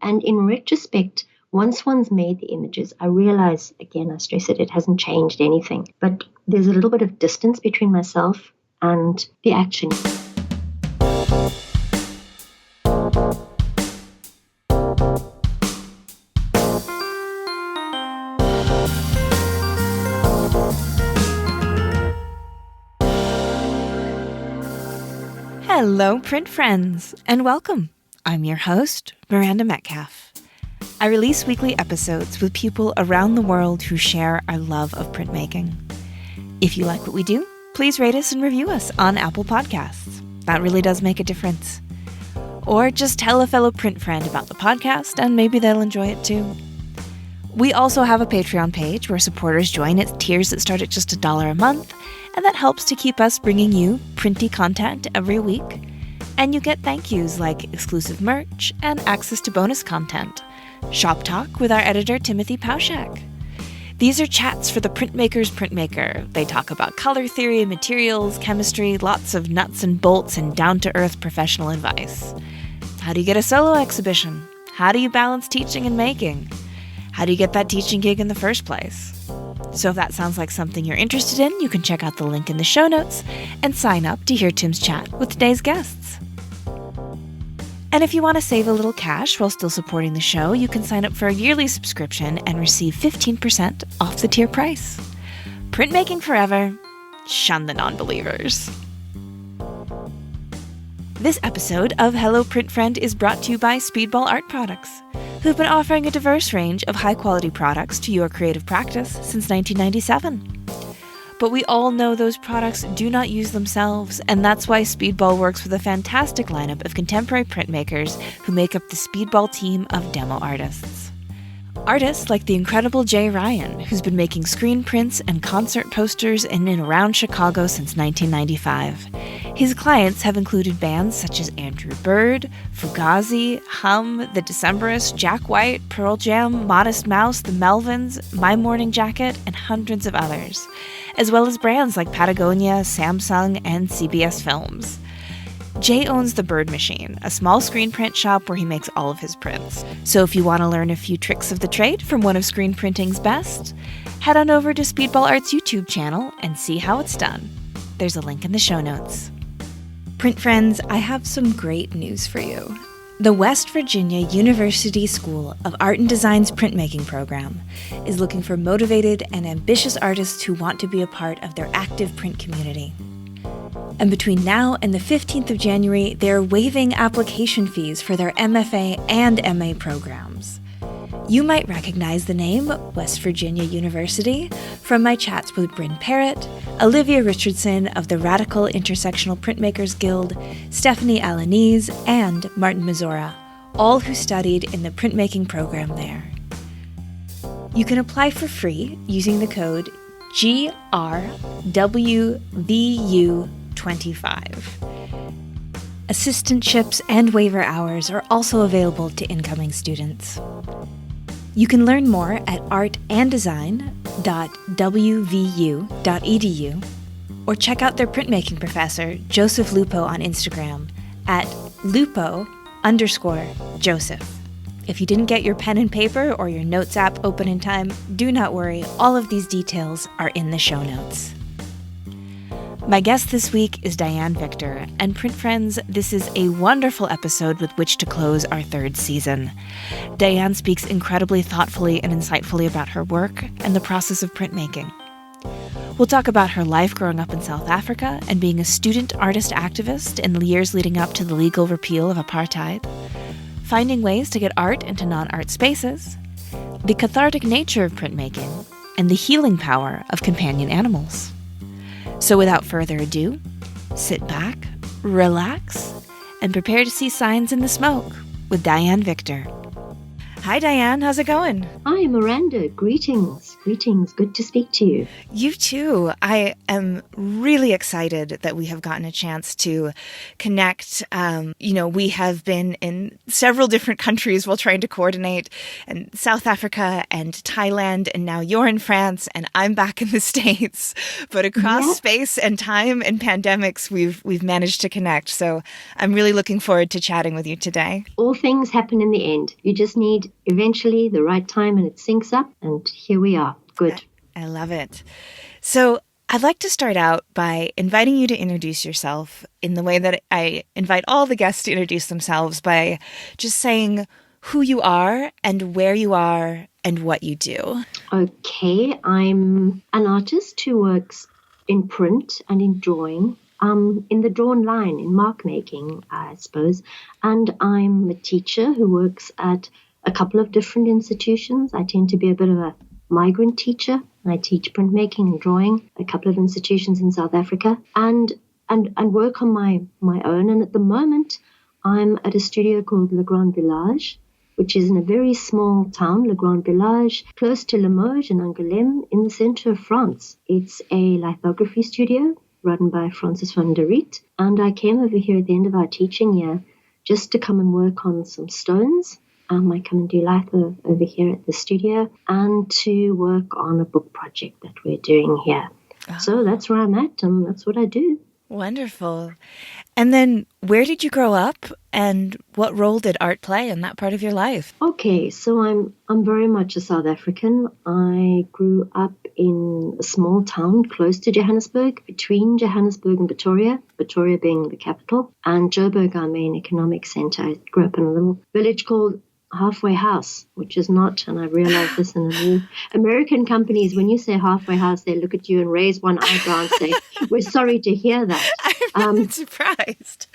And in retrospect, once one's made the images, I realize, again, I stress it hasn't changed anything. But there's a little bit of distance between myself and the action. Hello, print friends, and welcome. I'm your host, Miranda Metcalf. I release weekly episodes with people around the world who share our love of printmaking. If you like what we do, please rate us and review us on Apple Podcasts. That really does make a difference. Or just tell a fellow print friend about the podcast and maybe they'll enjoy it too. We also have a Patreon page where supporters join at tiers that start at just $1 a month, and that helps to keep us bringing you printy content every week. And you get thank yous like exclusive merch and access to bonus content. Shop talk with our editor, Timothy Pauschak. These are chats for the printmaker's printmaker. They talk about color theory, materials, chemistry, lots of nuts and bolts, and down-to-earth professional advice. How do you get a solo exhibition? How do you balance teaching and making? How do you get that teaching gig in the first place? So if that sounds like something you're interested in, you can check out the link in the show notes and sign up to hear Tim's chat with today's guests. And if you want to save a little cash while still supporting the show, you can sign up for a yearly subscription and receive 15% off the tier price. Printmaking forever. Shun the non-believers. This episode of Hello Print Friend is brought to you by Speedball Art Products, who've been offering a diverse range of high-quality products to your creative practice since 1997. But we all know those products do not use themselves, and that's why Speedball works with a fantastic lineup of contemporary printmakers who make up the Speedball team of demo artists. Artists like the incredible Jay Ryan, who's been making screen prints and concert posters in and around Chicago since 1995. His clients have included bands such as Andrew Bird, Fugazi, Hum, The Decemberists, Jack White, Pearl Jam, Modest Mouse, The Melvins, My Morning Jacket, and hundreds of others, as well as brands like Patagonia, Samsung, and CBS Films. Jay owns The Bird Machine, a small screen print shop where he makes all of his prints. So if you want to learn a few tricks of the trade from one of screen printing's best, head on over to Speedball Art's YouTube channel and see how it's done. There's a link in the show notes. Print friends, I have some great news for you. The West Virginia University School of Art and Design's printmaking program is looking for motivated and ambitious artists who want to be a part of their active print community. And between now and the 15th of January, they're waiving application fees for their MFA and MA programs. You might recognize the name West Virginia University from my chats with Bryn Parrott, Olivia Richardson of the Radical Intersectional Printmakers Guild, Stephanie Alanese, and Martin Mazzora, all who studied in the printmaking program there. You can apply for free using the code GRWVU25. Assistantships and waiver hours are also available to incoming students. You can learn more at artanddesign.wvu.edu or check out their printmaking professor, Joseph Lupo, on Instagram at Lupo_Joseph. If you didn't get your pen and paper or your notes app open in time, do not worry, all of these details are in the show notes. My guest this week is Diane Victor, and print friends, this is a wonderful episode with which to close our third season. Diane speaks incredibly thoughtfully and insightfully about her work and the process of printmaking. We'll talk about her life growing up in South Africa and being a student artist activist in the years leading up to the legal repeal of apartheid, finding ways to get art into non-art spaces, the cathartic nature of printmaking, and the healing power of companion animals. So without further ado, sit back, relax, and prepare to see signs in the smoke with Diane Victor. Hi, Diane. How's it going? Hi, Miranda. Greetings. Greetings. Good to speak to you. You too. I am really excited that we have gotten a chance to connect. We have been in several different countries while trying to coordinate, and South Africa and Thailand, and now you're in France and I'm back in the States. But across space and time and pandemics, we've managed to connect. So I'm really looking forward to chatting with you today. All things happen in the end. You just need eventually the right time and it syncs up, and here we are. Good. I love it. So I'd like to start out by inviting you to introduce yourself in the way that I invite all the guests to introduce themselves, by just saying who you are and where you are and what you do. Okay, I'm an artist who works in print and in drawing, in the drawn line, in mark making, I suppose. And I'm a teacher who works at a couple of different institutions. I tend to be a bit of a migrant teacher. I teach printmaking and drawing at a couple of institutions in South Africa, and work on my own. And at the moment, I'm at a studio called Le Grand Village, which is in a very small town, Le Grand Village, close to Limoges and Angoulême, in the center of France. It's a lithography studio run by Francis van der Riet, and I came over here at the end of our teaching year just to come and work on some stones. I come and do litho over here at the studio, and to work on a book project that we're doing here. Oh. So that's where I'm at, and that's what I do. Wonderful. And then where did you grow up, and what role did art play in that part of your life? Okay, so I'm very much a South African. I grew up in a small town close to Johannesburg, between Johannesburg and Pretoria being the capital, and Joburg, our main economic center. I grew up in a little village called Halfway House, which is not, and I realize this in the new American companies, when you say halfway house, they look at you and raise one eyebrow and say, we're sorry to hear that. I'm surprised.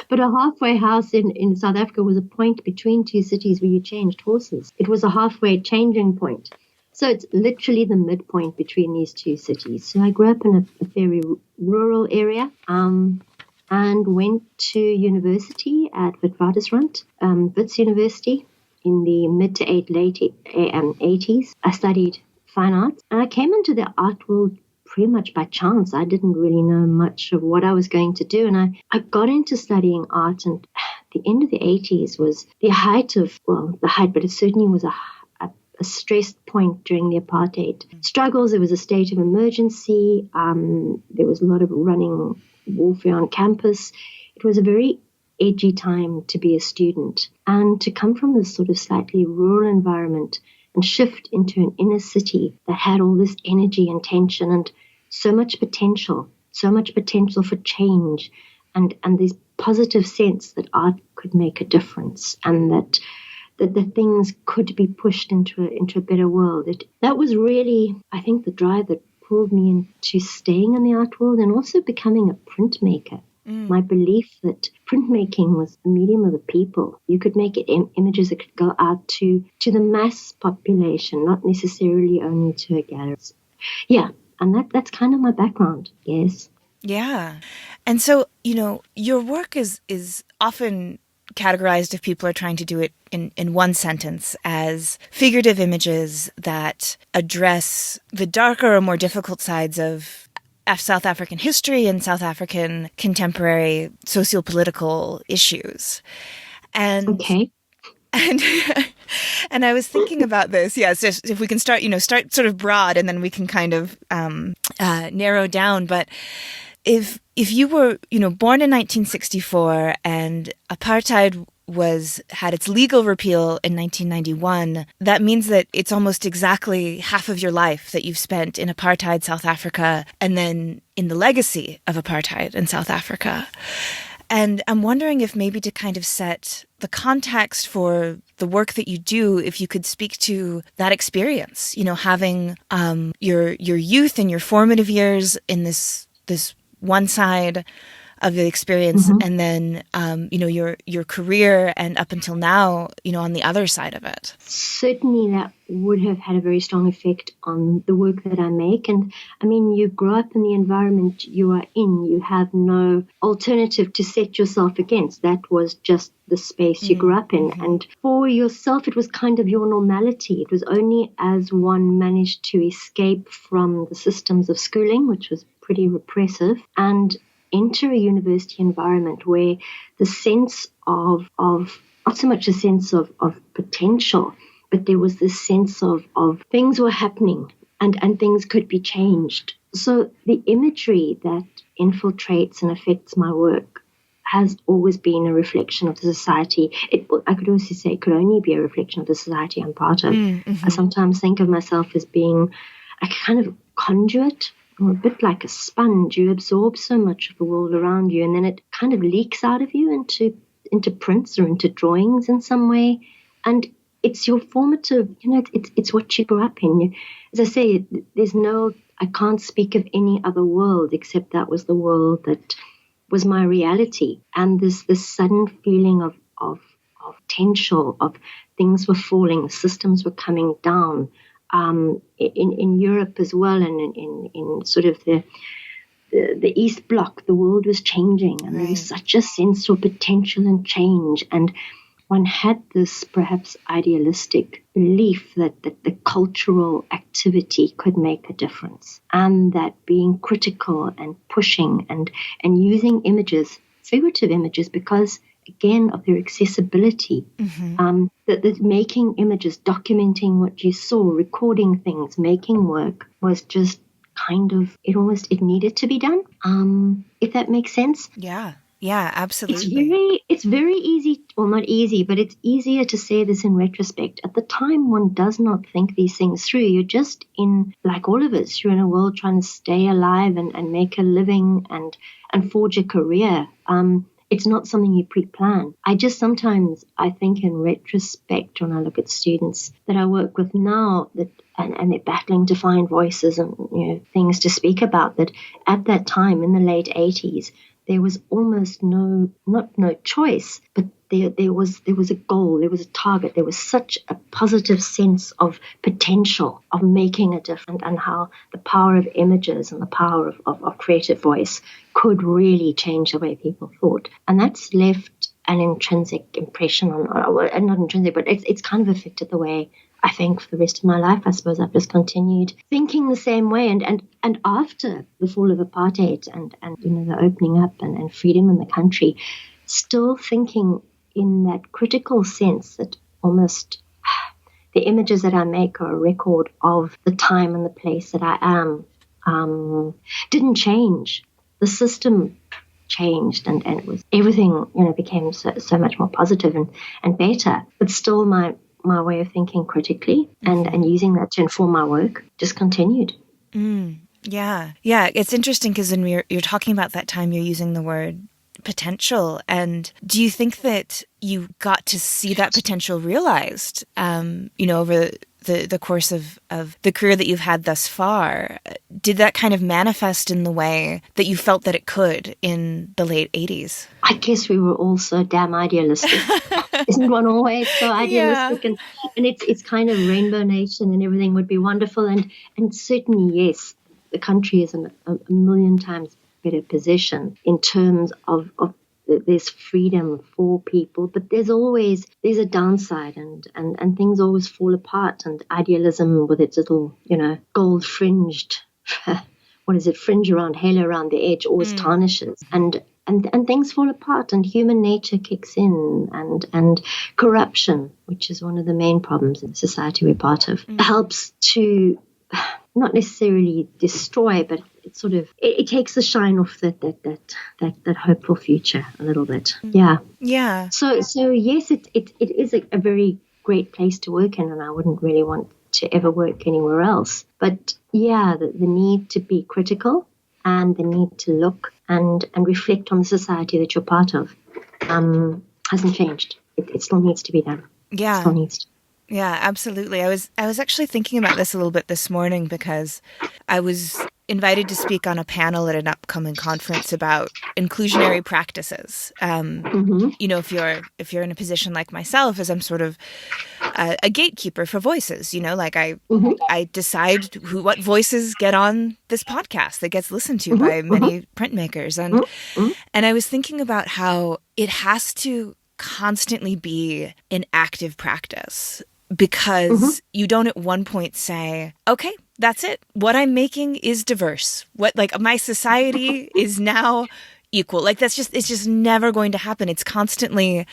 But a halfway house in South Africa was a point between two cities where you changed horses. It was a halfway changing point. So it's literally the midpoint between these two cities. So I grew up in a very rural area, and went to university at Witwatersrand, Wits University, in the mid to late 80s. I studied fine arts, and I came into the art world pretty much by chance. I didn't really know much of what I was going to do, and I got into studying art, and the end of the 80s was the height, but it certainly was a stressed point during the apartheid struggles. There was a state of emergency. There was a lot of running warfare on campus. It was a very edgy time to be a student, and to come from this sort of slightly rural environment and shift into an inner city that had all this energy and tension and so much potential for change, and this positive sense that art could make a difference, and that the things could be pushed into a better world. That was really, I think, the drive that pulled me into staying in the art world and also becoming a printmaker. My belief that printmaking was the medium of the people. You could make it images that could go out to the mass population, not necessarily only to a gallery. Yeah, and that's kind of my background, yes. Yeah. And so, your work is often categorized, if people are trying to do it in one sentence, as figurative images that address the darker or more difficult sides of South African history and South African contemporary socio-political issues. And okay. And I was thinking about this. Yes, if we can start sort of broad, and then we can kind of narrow down. But if you were, born in 1964 and apartheid had its legal repeal in 1991, that means that it's almost exactly half of your life that you've spent in apartheid South Africa, and then in the legacy of apartheid in South Africa. And I'm wondering if maybe to kind of set the context for the work that you do, if you could speak to that experience, having your youth and your formative years in this one side, of the experience, and then your career, and up until now, on the other side of it. Certainly that would have had a very strong effect on the work that I make. And I mean, you grow up in the environment you are in. You have no alternative to set yourself against. That was just the space you grew up in. And for yourself, it was kind of your normality. It was only as one managed to escape from the systems of schooling, which was pretty repressive, and enter a university environment where the sense of not so much a sense of potential, but there was this sense of things were happening and things could be changed. So the imagery that infiltrates and affects my work has always been a reflection of the society. I could also say it could only be a reflection of the society I'm part of. I sometimes think of myself as being a kind of conduit, or a bit like a sponge. You absorb so much of the world around you, and then it kind of leaks out of you into prints or into drawings in some way. And it's your formative, it's what you grew up in. As I say, I can't speak of any other world except that was the world that was my reality. And this sudden feeling of potential, of things were falling, systems were coming down, in Europe as well, and in sort of the East Bloc, the world was changing, and there was such a sense of potential and change. And one had this perhaps idealistic belief that the cultural activity could make a difference, and that being critical and pushing and using images, figurative images, because again of their accessibility, that making images, documenting what you saw, recording things, making work was just kind of, it needed to be done, if that makes sense. Yeah, absolutely. It's very easy, well, not easy, but it's easier to say this in retrospect. At the time, one does not think these things through. You're just like all of us, you're in a world trying to stay alive and make a living and forge a career. It's not something you pre-plan. I think in retrospect, when I look at students that I work with now, and they're battling to find voices and things to speak about, that at that time in the late 80s, there was almost not no choice, but there was a goal, there was a target, there was such a positive sense of potential of making a difference, and how the power of images and the power of creative voice could really change the way people thought. And that's left an intrinsic impression not intrinsic, but it's kind of affected the way I think for the rest of my life. I suppose I've just continued thinking the same way. And after the fall of apartheid and the opening up and freedom in the country, still thinking in that critical sense that almost the images that I make are a record of the time and the place that I am. Didn't change. The system changed, and it was everything became so much more positive and better. But still my way of thinking critically and using that to inform my work just continued. Yeah. It's interesting because when you're talking about that time, you're using the word potential. And do you think that you got to see that potential realized, over the course of the career that you've had thus far? Did that kind of manifest in the way that you felt that it could in the late 80s? I guess we were all so damn idealistic. Isn't one always so idealistic? Yeah. And it's kind of Rainbow Nation and everything would be wonderful. And certainly, yes, the country is in a million times better position in terms of there's freedom for people, but there's a downside, and things always fall apart, and idealism with its little gold fringed fringe around, halo around the edge, always tarnishes, and things fall apart, and human nature kicks in, and corruption, which is one of the main problems in the society we're part of, helps to not necessarily destroy, but it sort of it takes the shine off that hopeful future a little bit. Yeah. So yes, it is a very great place to work in, and I wouldn't really want to ever work anywhere else. But yeah, the need to be critical and the need to look and reflect on the society that you're part of hasn't changed. It still needs to be done. Yeah. It still needs to. Yeah, absolutely. I was actually thinking about this a little bit this morning because I was invited to speak on a panel at an upcoming conference about inclusionary practices. You know, if you're in a position like myself, as I'm sort of a gatekeeper for voices, you know, like I decide what voices get on this podcast that gets listened to by many printmakers. And I was thinking about how it has to constantly be an active practice, because you don't at one point say, okay, that's it. What I'm making is diverse. What, like, my society is now equal. Like, it's just never going to happen. It's constantly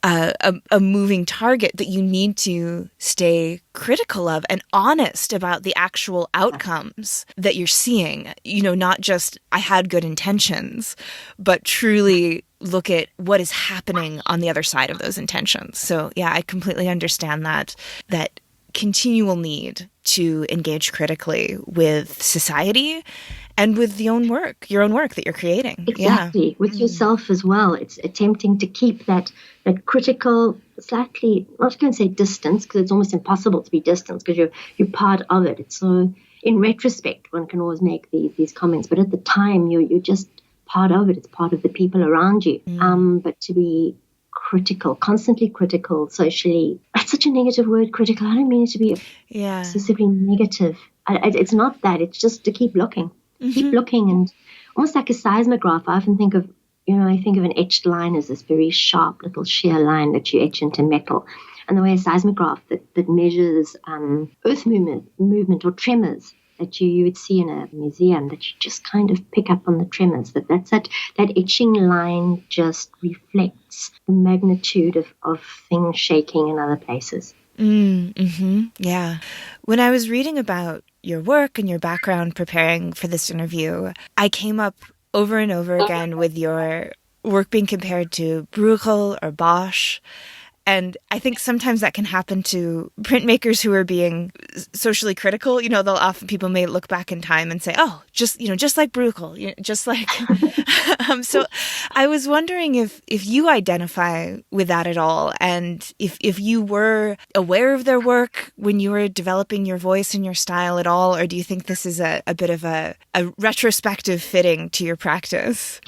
a moving target that you need to stay critical of and honest about the actual outcomes that you're seeing. You know, not just, I had good intentions, but truly look at what is happening on the other side of those intentions. So yeah, I completely understand that continual need to engage critically with society and with your own work that you're creating. Exactly. Yeah. With yourself as well. It's attempting to keep that critical, slightly, I'm not going to say distance, because it's almost impossible to be distant because you're part of it. It's so, in retrospect, one can always make these comments, but at the time you're just part of it. It's part of the people around you. But to be critical, constantly critical, socially, that's such a negative word, critical. I don't mean it to be excessively negative. It's not that. It's just to keep looking. Keep looking, and almost like a seismograph. I often think of, I think of an etched line as this very sharp little sheer line that you etch into metal. And the way a seismograph that measures earth movement or tremors that you would see in a museum, that you just kind of pick up on the tremors. That etching line just reflects the magnitude of things shaking in other places. Yeah. When I was reading about your work and your background preparing for this interview, I came up over and over again with your work being compared to Bruegel or Bosch. And I think sometimes that can happen to printmakers who are being socially critical. You know, people may look back in time and say, oh, just like Bruegel, just like. So I was wondering if you identify with that at all, and if you were aware of their work when you were developing your voice and your style at all, or do you think this is a bit of a retrospective fitting to your practice?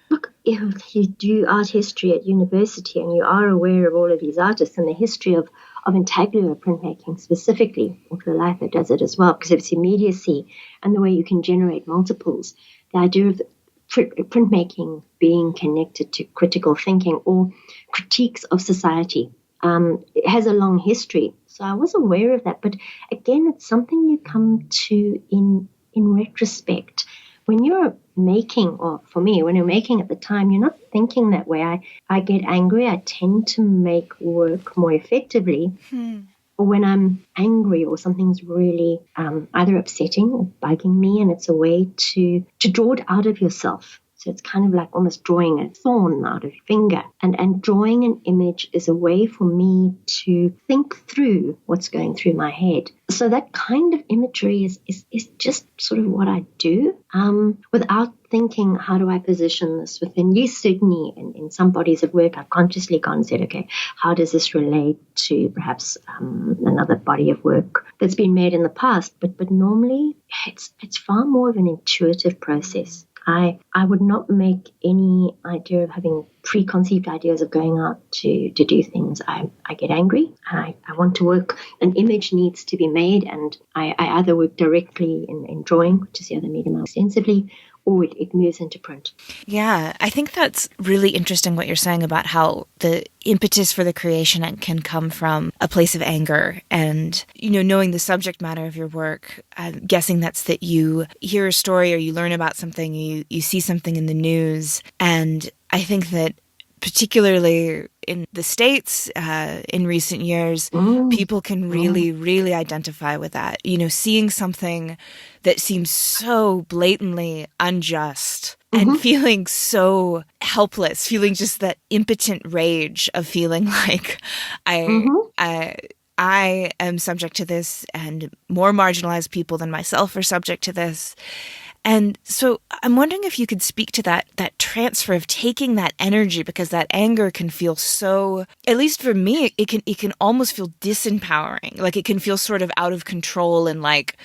Look, if you do art history at university and you are aware of all of these artists and the history of intaglio printmaking specifically, or Litho does it as well, because of its immediacy and the way you can generate multiples, the idea of printmaking being connected to critical thinking or critiques of society, it has a long history. So I was aware of that. But again, it's something you come to in retrospect. When you're making, or for me, when you're making at the time, you're not thinking that way. I get angry. I tend to make work more effectively. Or when I'm angry or something's really either upsetting or bugging me, and it's a way to draw it out of yourself. So it's kind of like almost drawing a thorn out of your finger. And drawing an image is a way for me to think through what's going through my head. So that kind of imagery is just sort of what I do without thinking, how do I position this within? Yes, certainly in some bodies of work, I've consciously gone and said, okay, how does this relate to perhaps another body of work that's been made in the past? But normally it's far more of an intuitive process. I would not make any idea of having preconceived ideas of going out to do things. I get angry. I want to work. An image needs to be made, and I either work directly in drawing, which is the other medium extensively, or it moves into print. Yeah, I think that's really interesting what you're saying about how the impetus for the creation can come from a place of anger. And, knowing the subject matter of your work, I'm guessing that's that you hear a story or you learn about something, you see something in the news. And I think that particularly in the States, in recent years, people can really, really identify with that. Seeing something that seems so blatantly unjust and feeling so helpless, feeling just that impotent rage of feeling like I am subject to this, and more marginalized people than myself are subject to this. And so I'm wondering if you could speak to that transfer of taking that energy, because that anger can feel so, at least for me, it can almost feel disempowering. Like it can feel sort of out of control, and like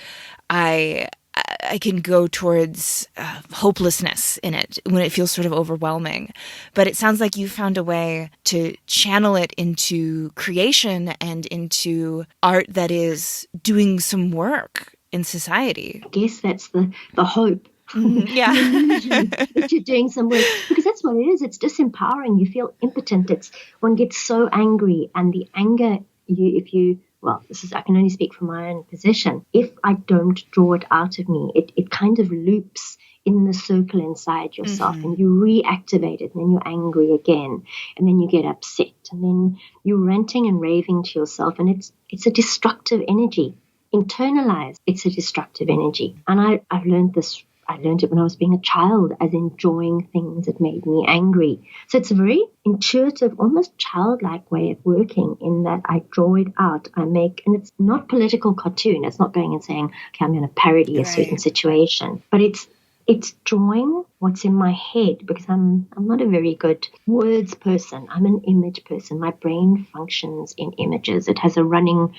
I can go towards hopelessness in it when it feels sort of overwhelming. But it sounds like you found a way to channel it into creation and into art that is doing some work in society. I guess that's the hope. Yeah. The illusion that you're doing some work, because that's what it is. It's disempowering. You feel impotent. One gets so angry, and the anger, I can only speak from my own position. If I don't draw it out of me, it kind of loops in the circle inside yourself, and you reactivate it, and then you're angry again, and then you get upset, and then you're ranting and raving to yourself, and it's a destructive energy. Internalized, it's a destructive energy. And I've learned this. I learned it when I was being a child, as enjoying things that made me angry. So it's a very intuitive, almost childlike way of working, in that I draw it out, and it's not political cartoon. It's not going and saying, okay, I'm going to parody a certain situation, but it's drawing what's in my head, because I'm not a very good words person. I'm an image person. My brain functions in images. It has a running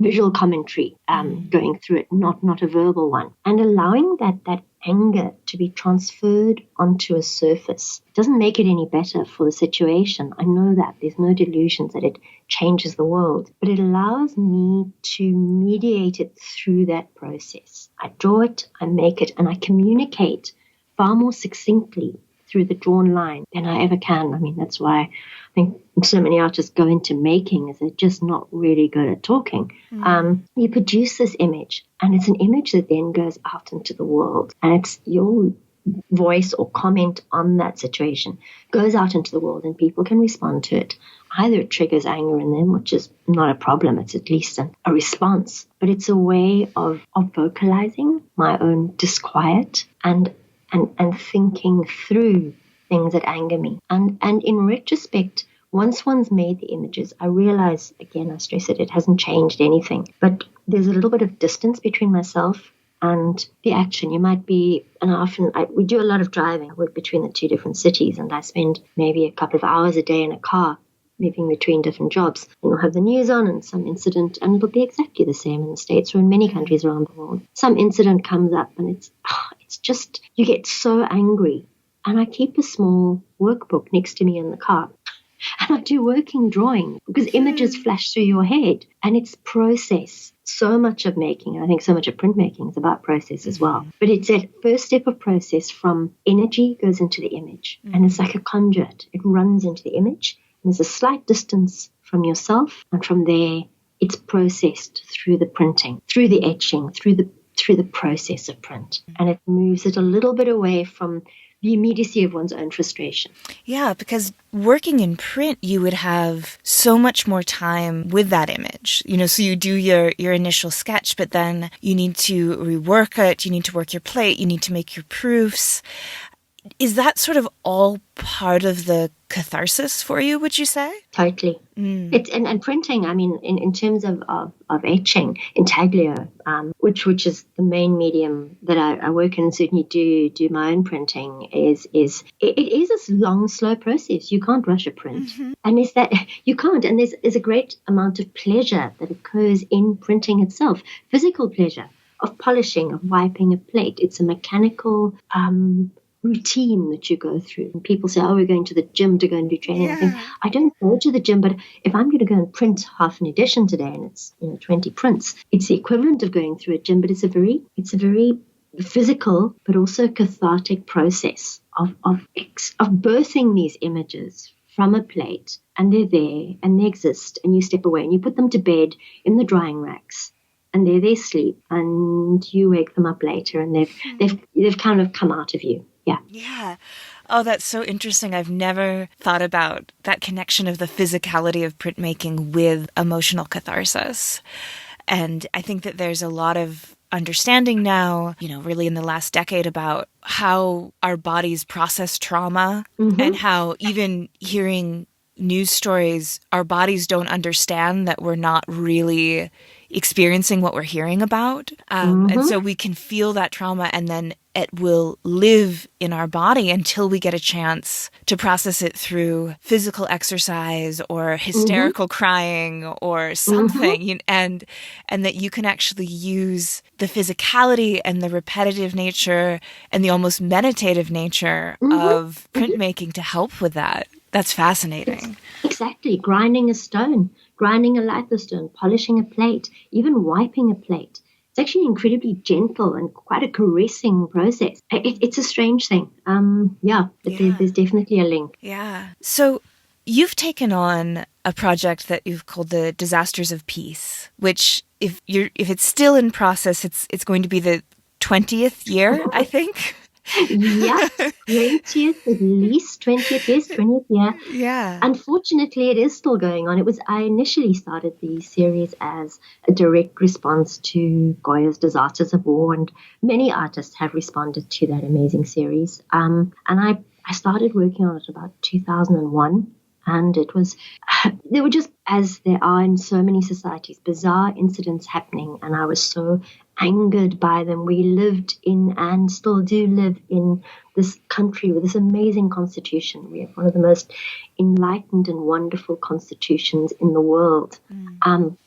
visual commentary going through it, not a verbal one. And allowing that anger to be transferred onto a surface doesn't make it any better for the situation. I know that. There's no delusions that it changes the world. But it allows me to mediate it through that process. I draw it, I make it, and I communicate far more succinctly through the drawn line than I ever can. I mean, that's why I think so many artists go into making, is they're just not really good at talking. You produce this image, and it's an image that then goes out into the world, and it's your voice or comment on that situation goes out into the world, and people can respond to it. Either it triggers anger in them, which is not a problem, it's at least a response, but it's a way of vocalizing my own disquiet and thinking through things that anger me. And in retrospect, once one's made the images, I realize, again, I stress it hasn't changed anything. But there's a little bit of distance between myself and the action. You might be, and we do a lot of driving. I work between the two different cities, and I spend maybe a couple of hours a day in a car, moving between different jobs. And you'll have the news on, and some incident, and it'll be exactly the same in the States or in many countries around the world. Some incident comes up, and it's just, you get so angry. And I keep a small workbook next to me in the car. And I do working drawing, because images flash through your head, and it's process. So much of making, I think so much of printmaking is about process as well. But it's that first step of process, from energy goes into the image. And it's like a conduit. It runs into the image. And there's a slight distance from yourself. And from there, it's processed through the printing, through the etching, through the process of print. And it moves it a little bit away from the immediacy of one's own frustration. Yeah, because working in print, you would have so much more time with that image. So you do your initial sketch, but then you need to rework it, you need to work your plate, you need to make your proofs. Is that sort of all part of the catharsis for you, would you say? Totally. It's and printing, I mean, in terms of etching, intaglio, which is the main medium that I work in and certainly do my own printing, it is a long, slow process. You can't rush a print. And is that you can't, and there's a great amount of pleasure that occurs in printing itself, physical pleasure of polishing, of wiping a plate. It's a mechanical routine that you go through. And people say, oh, we're going to the gym to go and do training. I think, I don't go to the gym, but if I'm going to go and print half an edition today, and it's 20 prints, it's the equivalent of going through a gym, but it's a very physical but also cathartic process of birthing these images from a plate, and they're there and they exist, and you step away and you put them to bed in the drying racks. And there they sleep, and you wake them up later, and they've kind of come out of you. Yeah. Yeah. Oh, that's so interesting. I've never thought about that connection of the physicality of printmaking with emotional catharsis. And I think that there's a lot of understanding now, really in the last decade, about how our bodies process trauma, and how even hearing news stories, our bodies don't understand that we're not really experiencing what we're hearing about. And so we can feel that trauma and then it will live in our body until we get a chance to process it through physical exercise or hysterical crying or something, and that you can actually use the physicality and the repetitive nature and the almost meditative nature of printmaking to help with that. That's fascinating. Exactly. Grinding a stone, grinding a litho stone, polishing a plate, even wiping a plate. It's actually incredibly gentle and quite a caressing process. It's a strange thing. There's definitely a link. Yeah. So you've taken on a project that you've called the Disasters of Peace, which if it's still in process, it's going to be the 20th year, I think. Yeah, 20th, at least 20th, yes, 20th year. Yeah. Unfortunately, it is still going on. I initially started the series as a direct response to Goya's Disasters of War, and many artists have responded to that amazing series. And I started working on it about 2001. And there were just, as there are in so many societies, bizarre incidents happening. And I was so angered by them. We lived in and still do live in this country with this amazing constitution. We have one of the most enlightened and wonderful constitutions in the world,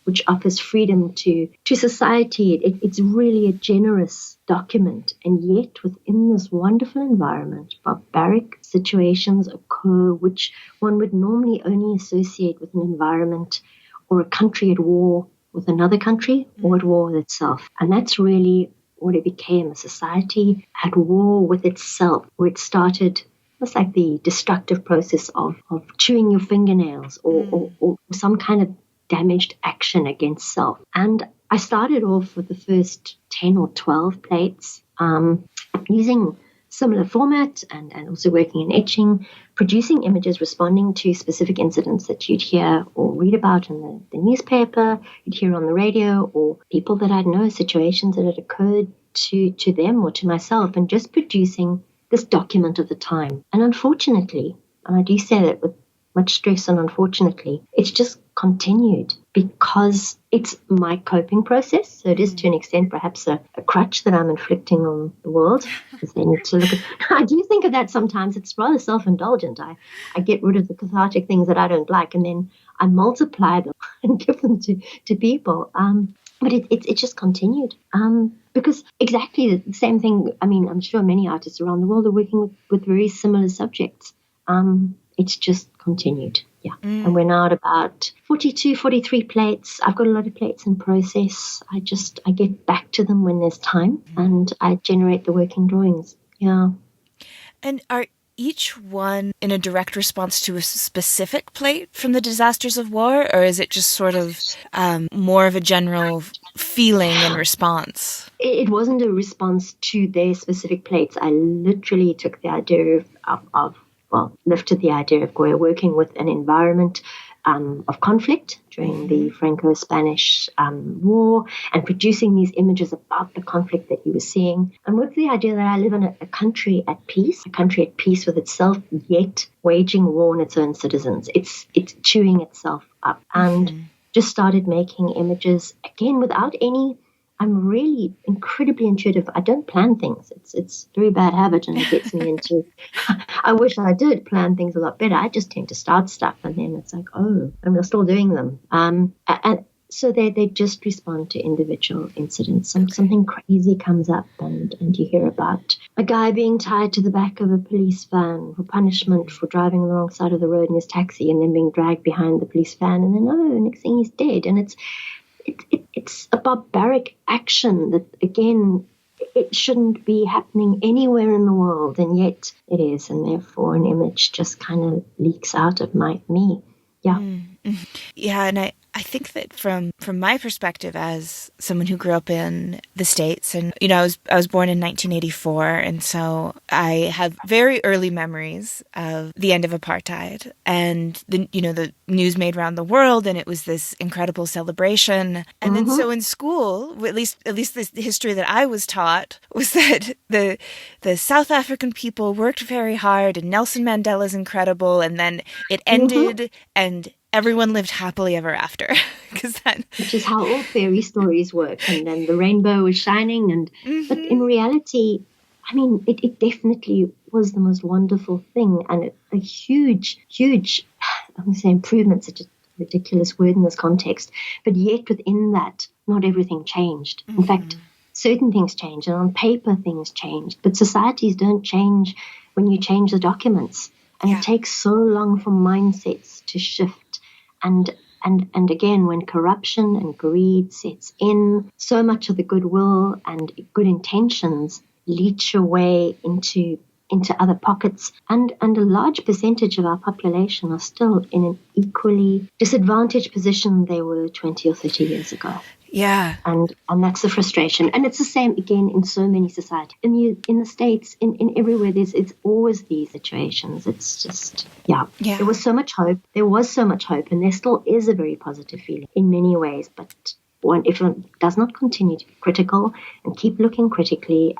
which offers freedom to society. It's really a generous document. And yet within this wonderful environment, barbaric situations occur which one would normally only associate with an environment or a country at war with another country or at war with itself. And that's really what it became, a society at war with itself, where it started almost like the destructive process of chewing your fingernails or some kind of damaged action against self. And I started off with the first 10 or 12 plates using similar format and also working in etching, producing images responding to specific incidents that you'd hear or read about in the newspaper, you'd hear on the radio, or people that I'd know, situations that had occurred to them or to myself, and just producing this document of the time. And unfortunately, and I do say that with much stress and unfortunately, it's just continued because it's my coping process. So it is to an extent perhaps a crutch that I'm inflicting on the world, because they need to look at. I do think of that sometimes. It's rather self-indulgent. I get rid of the cathartic things that I don't like, and then I multiply them and give them to people. But it's just continued. Because exactly the same thing, I mean, I'm sure many artists around the world are working with very similar subjects. It's just continued. Yeah. And we're now at about 42, 43 plates. I've got a lot of plates in process. I get back to them when there's time and I generate the working drawings. Yeah. And are each one in a direct response to a specific plate from the Disasters of War, or is it just sort of more of a general feeling and response? It wasn't a response to their specific plates. I literally took the idea lifted the idea of Goya working with an environment of conflict during the Franco-Spanish War and producing these images about the conflict that he was seeing. And with the idea that I live in a country at peace with itself, yet waging war on its own citizens. It's chewing itself up. And just started making images, again, without any. I'm really incredibly intuitive. I don't plan things. It's a very bad habit, and it gets me into. I wish I did plan things a lot better. I just tend to start stuff, and then it's like, oh, and we're still doing them. And so they just respond to individual incidents. Something crazy comes up, and you hear about a guy being tied to the back of a police van for punishment for driving on the wrong side of the road in his taxi, and then being dragged behind the police van, and then next thing he's dead, and it's a barbaric action that, again, it shouldn't be happening anywhere in the world, and yet it is, and therefore an image just kind of leaks out of me. Yeah. Yeah, and I think that from my perspective as someone who grew up in the States, and I was born in 1984, and so I have very early memories of the end of apartheid, and the news made around the world, and it was this incredible celebration. And then so in school, at least the history that I was taught was that the South African people worked very hard, and Nelson Mandela's incredible, and then it ended, and everyone lived happily ever after. Which is how all fairy stories work. And then the rainbow is shining. But in reality, I mean, it definitely was the most wonderful thing, and a huge, I'm going to say improvement, such a ridiculous word in this context, but yet within that, not everything changed. In fact, certain things changed, and on paper things changed, but societies don't change when you change the documents. And it takes so long for mindsets to shift. And again, when corruption and greed sets in, so much of the goodwill and good intentions leach away into other pockets, and a large percentage of our population are still in an equally disadvantaged position they were 20 or 30 years ago. Yeah. And that's the frustration. And it's the same, again, in so many societies. In the States, in everywhere, it's always these situations. It's just, There was so much hope. And there still is a very positive feeling in many ways. But if one does not continue to be critical and keep looking critically,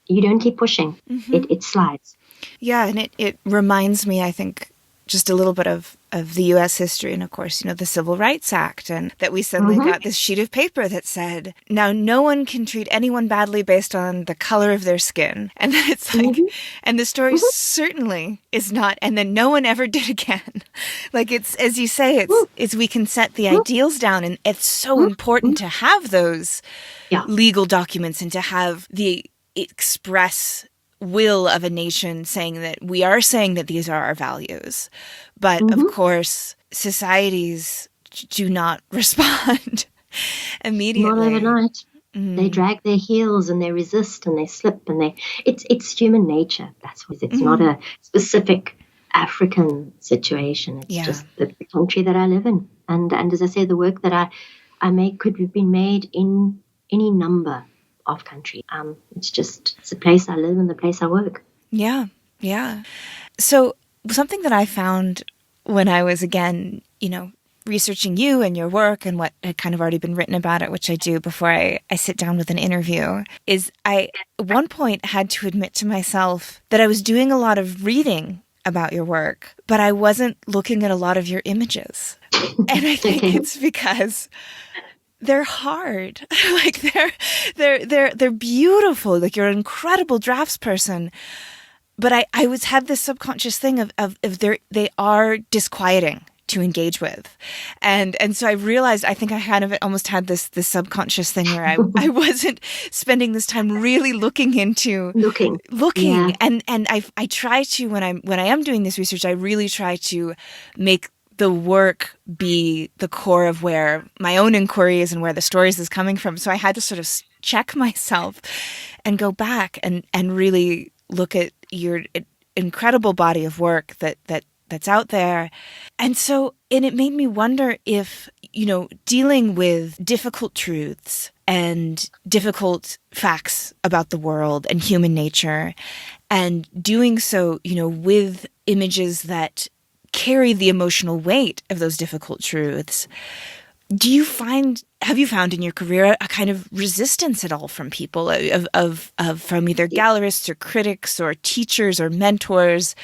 you don't keep pushing. It slides. Yeah, and it reminds me, I think, just a little bit of the U.S. history, and of course, the Civil Rights Act, and that we suddenly got this sheet of paper that said, now no one can treat anyone badly based on the color of their skin. And then it's like, and the story certainly is not, and then no one ever did again. Like, it's, as you say, it's we can set the ideals down, and it's so important to have those legal documents and to have the express will of a nation saying that we are saying that these are our values. But of course, societies do not respond immediately. Not overnight. They drag their heels and they resist and they slip, and it's human nature. That's what it's not a specific African situation. It's just the country that I live in. And as I say, the work that I make could have been made in any number of country. It's the place I live and the place I work. Yeah. So something that I found when I was, again, researching you and your work and what had kind of already been written about it, which I do before I sit down with an interview, is I at one point had to admit to myself that I was doing a lot of reading about your work, but I wasn't looking at a lot of your images. And I think it's because they're hard. Like they're beautiful. Like, you're an incredible draftsperson. But I had this subconscious thing of they are disquieting to engage with. And so I realized, I think I kind of almost had this subconscious thing where I wasn't spending this time really looking into looking. Yeah. And I try to, when I am doing this research, I really try to make the work be the core of where my own inquiry is and where the stories is coming from. So I had to sort of check myself and go back and really look at your incredible body of work that's out there. And it made me wonder if, dealing with difficult truths and difficult facts about the world and human nature, and doing so, with images that carry the emotional weight of those difficult truths. Have you found in your career a kind of resistance at all from people, from either gallerists or critics or teachers or mentors,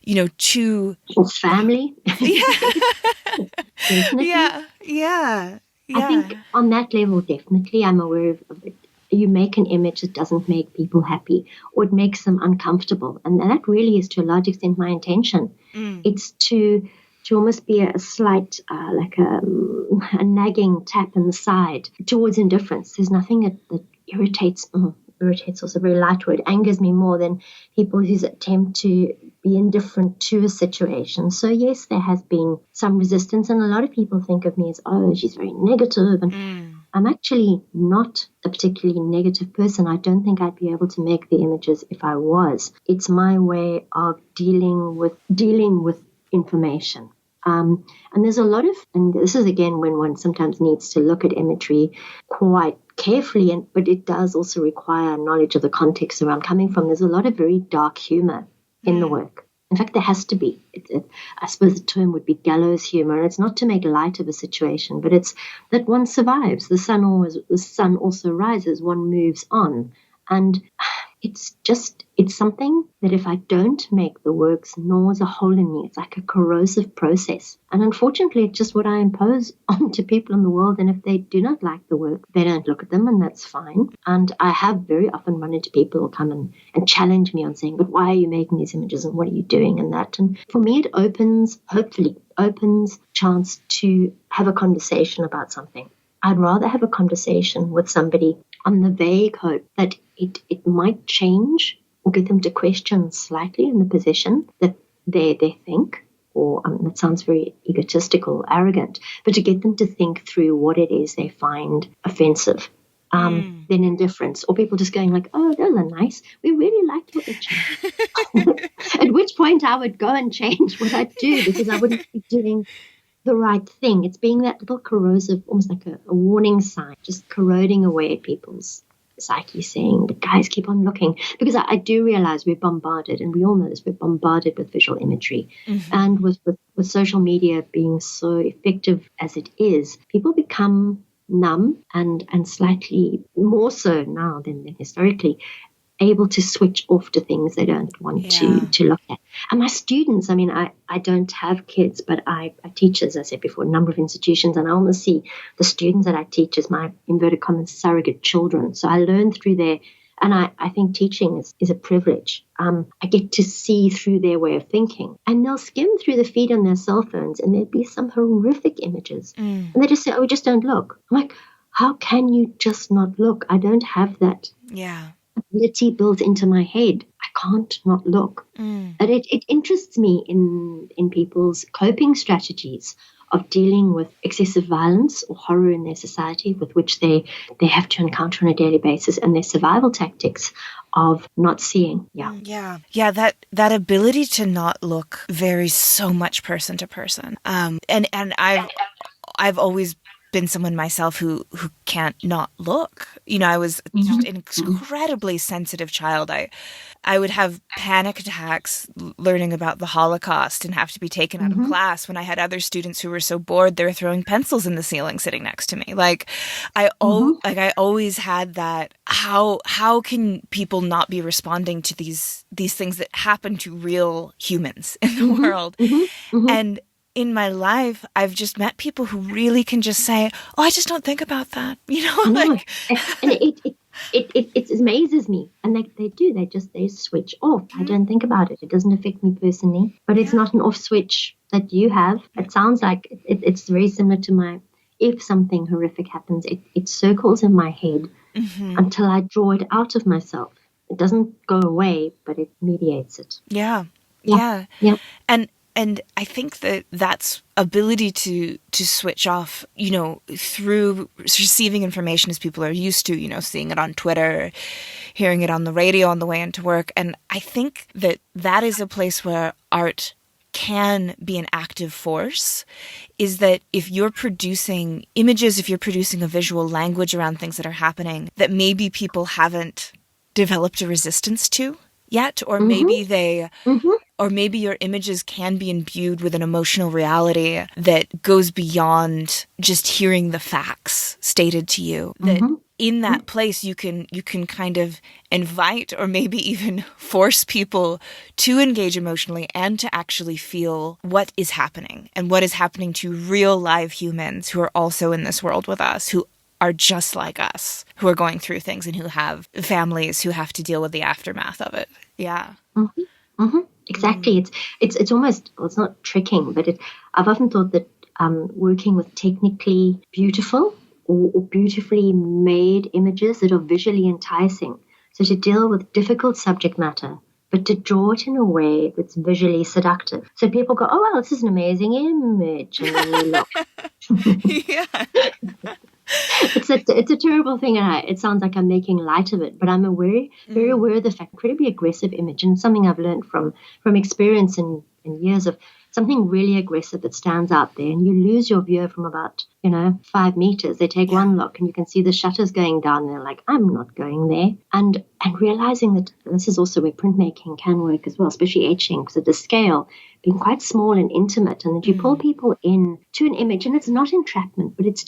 to family? Yeah. I think on that level, definitely, I'm aware of it. You make an image that doesn't make people happy, or it makes them uncomfortable. And that really is, to a large extent, my intention. It's to almost be a slight, like a nagging tap in the side towards indifference. There's nothing that irritates. Irritates also a very light word. Angers me more than people who attempt to be indifferent to a situation. So yes, there has been some resistance, and a lot of people think of me as, oh, she's very negative, and I'm actually not a particularly negative person. I don't think I'd be able to make the images if I was. It's my way of dealing with information. And there's a lot of, and this is again when one sometimes needs to look at imagery quite carefully, but it does also require knowledge of the context where I'm coming from. There's a lot of very dark humor in the work. In fact, there has to be. I suppose the term would be gallows humor. And it's not to make light of a situation, but it's that one survives. The sun also rises. One moves on. And it's something that if I don't make, the works gnaws a hole in me. It's like a corrosive process. And unfortunately, it's just what I impose onto people in the world. And if they do not like the work, they don't look at them, and that's fine. And I have very often run into people who come and challenge me on saying, but why are you making these images and what are you doing and that? And for me, it hopefully opens chance to have a conversation about something. I'd rather have a conversation with somebody on the vague hope that it might change or get them to question slightly in the position that they think, or that sounds very egotistical, arrogant, but to get them to think through what it is they find offensive, than indifference, or people just going like, oh, those are nice. We really like your itching. At which point I would go and change what I do, because I wouldn't be doing the right thing. It's being that little corrosive, almost like a warning sign, just corroding away at people's psyche, saying, but guys, keep on looking. Because I do realize we're bombarded, and we all know this, we're bombarded with visual imagery. And with social media being so effective as it is, people become numb and slightly more so now than historically, able to switch off to things they don't want to look at. And my students, I mean, I don't have kids, but I teach, as I said before, a number of institutions, and I almost see the students that I teach as my, inverted commas, surrogate children. So I learn through their, and I think teaching is a privilege. I get to see through their way of thinking, and they'll skim through the feed on their cell phones, and there'd be some horrific images. And they just say, oh, we just don't look. I'm like, how can you just not look? I don't have that. Yeah. Ability built into my head. I can't not look. But it interests me in people's coping strategies of dealing with excessive violence or horror in their society, with which they have to encounter on a daily basis, and their survival tactics of not seeing. Yeah. That ability to not look varies so much person to person. And I've always been someone myself who can't not look. You know, I was just an incredibly sensitive child. I would have panic attacks learning about the Holocaust and have to be taken out of class when I had other students who were so bored they were throwing pencils in the ceiling sitting next to me. Like I always had that. How can people not be responding to these things that happen to real humans in the world? And in my life, I've just met people who really can just say, oh, I just don't think about that. You know, like, and it amazes me. And they do, they switch off. I don't think about it. It doesn't affect me personally, but it's not an off switch that you have. It sounds like it's very similar to if something horrific happens, it circles in my head until I draw it out of myself. It doesn't go away, but it mediates it. Yeah. And I think that's ability to switch off, you know, through receiving information as people are used to, you know, seeing it on Twitter, hearing it on the radio on the way into work. And I think that is a place where art can be an active force, is that if you're producing images, if you're producing a visual language around things that are happening that maybe people haven't developed a resistance to yet, or maybe or maybe your images can be imbued with an emotional reality that goes beyond just hearing the facts stated to you. That in that place you can kind of invite or maybe even force people to engage emotionally and to actually feel what is happening and what is happening to real live humans who are also in this world with us, who are just like us, who are going through things and who have families who have to deal with the aftermath of it. Yeah. Exactly. It's almost, well, it's not tricking, but I've often thought that working with technically beautiful or beautifully made images that are visually enticing, so to deal with difficult subject matter, but to draw it in a way that's visually seductive. So people go, oh, well, this is an amazing image. And then they look. Yeah. It's a terrible thing, and it sounds like I'm making light of it, but I'm very aware of the fact, incredibly aggressive image, and something I've learned from experience and years of something really aggressive that stands out there, and you lose your view from about 5 meters. They take one look, and you can see the shutters going down. And they're like, I'm not going there, and realizing that this is also where printmaking can work as well, especially etching, because at the scale being quite small and intimate, and that you pull people in to an image, and it's not entrapment, but it's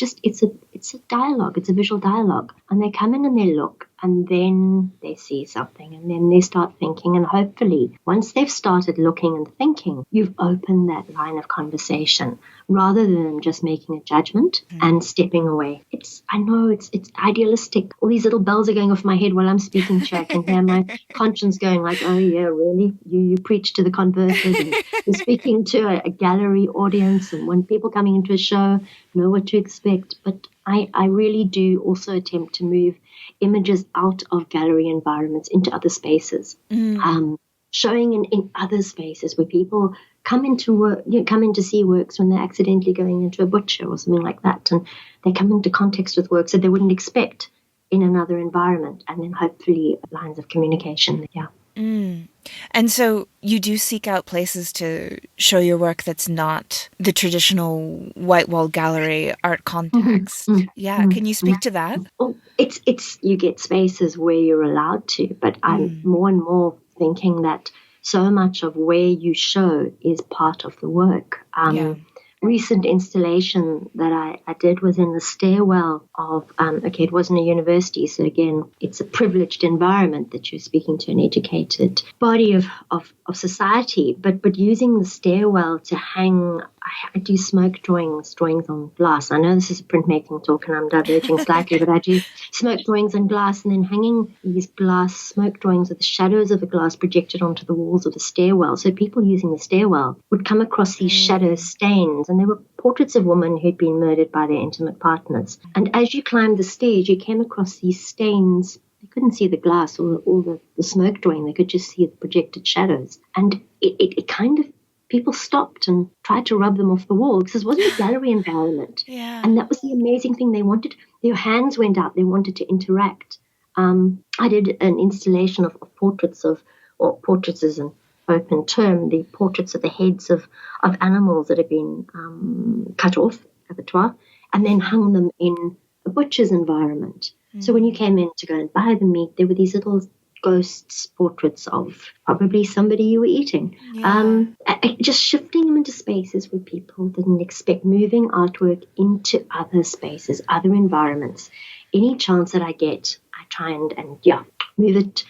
a dialogue, it's a visual dialogue, and they come in and they look, and then they see something, and then they start thinking, and hopefully once they've started looking and thinking, you've opened that line of conversation rather than just making a judgment and stepping away. I know it's idealistic. All these little bells are going off my head while I'm speaking to you. I can hear my conscience going like, oh yeah, really? You preach to the converted, and you're speaking to a gallery audience, and when people coming into a show know what to expect. But I really do also attempt to move images out of gallery environments into other spaces, showing in other spaces where people come into work, come in to see works when they're accidentally going into a butcher or something like that, and they come into context with works that they wouldn't expect in another environment, and then hopefully lines of communication. Yeah. And so you do seek out places to show your work that's not the traditional white wall gallery art context. Can you speak to that? Oh, it's you get spaces where you're allowed to, but I'm more and more thinking that so much of where you show is part of the work. Recent installation that I did was in the stairwell of, it wasn't a university, so again, it's a privileged environment that you're speaking to an educated body of society, but using the stairwell to hang, I do smoke drawings on glass. I know this is a printmaking talk and I'm diverging slightly, but I do smoke drawings on glass, and then hanging these glass smoke drawings with the shadows of the glass projected onto the walls of the stairwell. So people using the stairwell would come across these shadow stains, and they were portraits of women who'd been murdered by their intimate partners. And as you climbed the stairs, you came across these stains. They couldn't see the glass or the smoke drawing. They could just see the projected shadows. And it kind of, people stopped and tried to rub them off the wall because it wasn't a gallery environment. And that was the amazing thing. They wanted, their hands went out. They wanted to interact. I did an installation of portraits is an open term, the portraits of the heads of animals that had been cut off, abattoir, and then hung them in a butcher's environment. So when you came in to go and buy the meat, there were these little ghosts portraits of probably somebody you were eating. Just shifting them into spaces where people didn't expect, moving artwork into other spaces, other environments. Any chance that I get, I try and move it,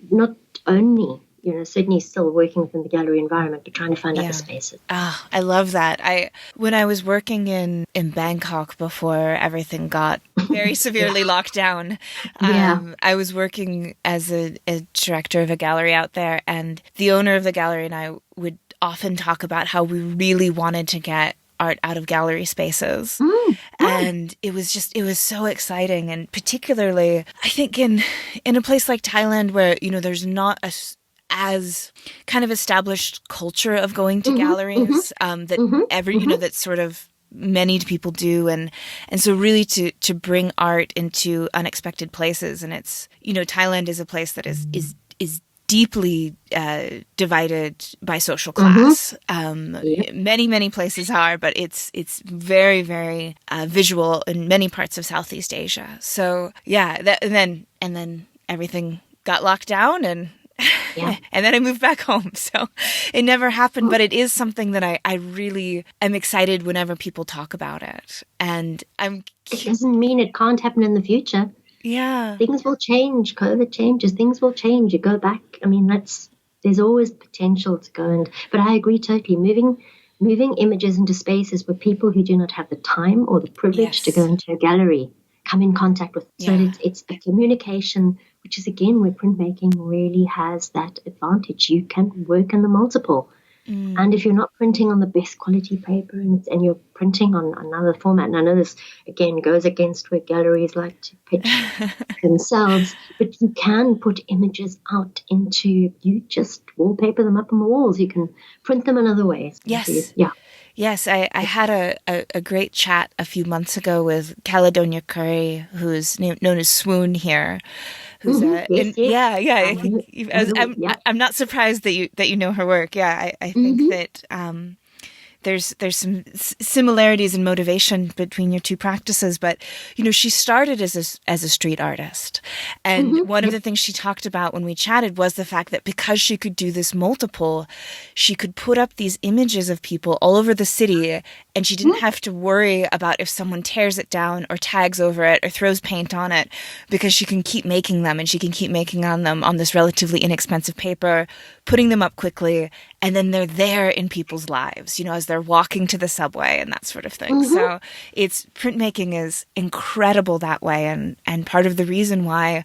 not only, Sydney's still working within the gallery environment, but trying to find other spaces. I love that. When I was working in Bangkok before everything got very severely locked down, I was working as a director of a gallery out there, and the owner of the gallery and I would often talk about how we really wanted to get art out of gallery spaces. And it was so exciting. And particularly, I think in a place like Thailand where, there's not as kind of established culture of going to galleries that sort of many people do, and so really to bring art into unexpected places. And it's Thailand is a place that is deeply divided by social class. Many places are, but it's very, very visual in many parts of Southeast Asia. So and then everything got locked down, and and then I moved back home. So it never happened, but it is something that I really am excited whenever people talk about it. And it doesn't mean it can't happen in the future. Yeah. Things will change. COVID changes. Things will change. You go back. I mean, there's always potential to go but I agree totally. Moving images into spaces where people who do not have the time or the privilege to go into a gallery come in contact with. So it's a communication, which is again where printmaking really has that advantage. You can work in the multiple. And if you're not printing on the best quality paper and you're printing on another format, and I know this again goes against where galleries like to pitch themselves, but you can put images out you just wallpaper them up on the walls. You can print them in other ways. Yes. Yes, I had a great chat a few months ago with Caledonia Curry, who's known as Swoon here. Who's I think I'm not surprised that you know her work. I think that there's some similarities in motivation between your two practices. But, she started as a street artist. And one of the things she talked about when we chatted was the fact that because she could do this multiple, she could put up these images of people all over the city, and she didn't have to worry about if someone tears it down or tags over it or throws paint on it, because she can keep making them, and she can keep making on them on this relatively inexpensive paper, putting them up quickly, and then they're there in people's lives, as they're walking to the subway and that sort of thing. So printmaking is incredible that way. And part of the reason why